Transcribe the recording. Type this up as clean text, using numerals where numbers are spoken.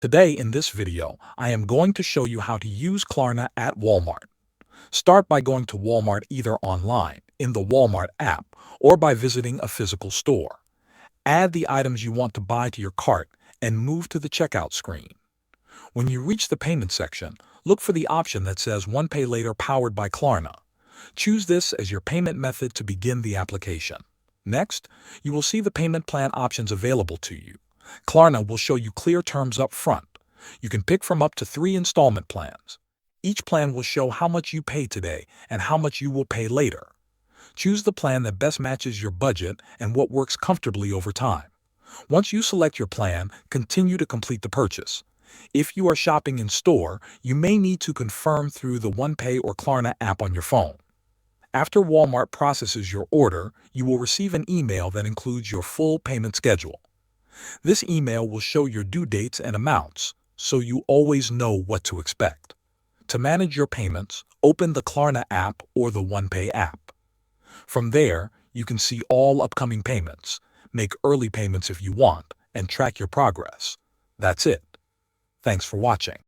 Today in this video, I am going to show you how to use Klarna at Walmart. Start by going to Walmart either online, in the Walmart app, or by visiting a physical store. Add the items you want to buy to your cart and move to the checkout screen. When you reach the payment section, look for the option that says One Pay Later powered by Klarna. Choose this as your payment method to begin the application. Next, you will see the payment plan options available to you. Klarna will show you clear terms up front. You can pick from up to 3 installment plans. Each plan will show how much you pay today and how much you will pay later. Choose the plan that best matches your budget and what works comfortably over time. Once you select your plan, continue to complete the purchase. If you are shopping in store, you may need to confirm through the OnePay or Klarna app on your phone. After Walmart processes your order, you will receive an email that includes your full payment schedule. This email will show your due dates and amounts, so you always know what to expect. To manage your payments, open the Klarna app or the OnePay app. From there, you can see all upcoming payments, make early payments if you want, and track your progress. That's it. Thanks for watching.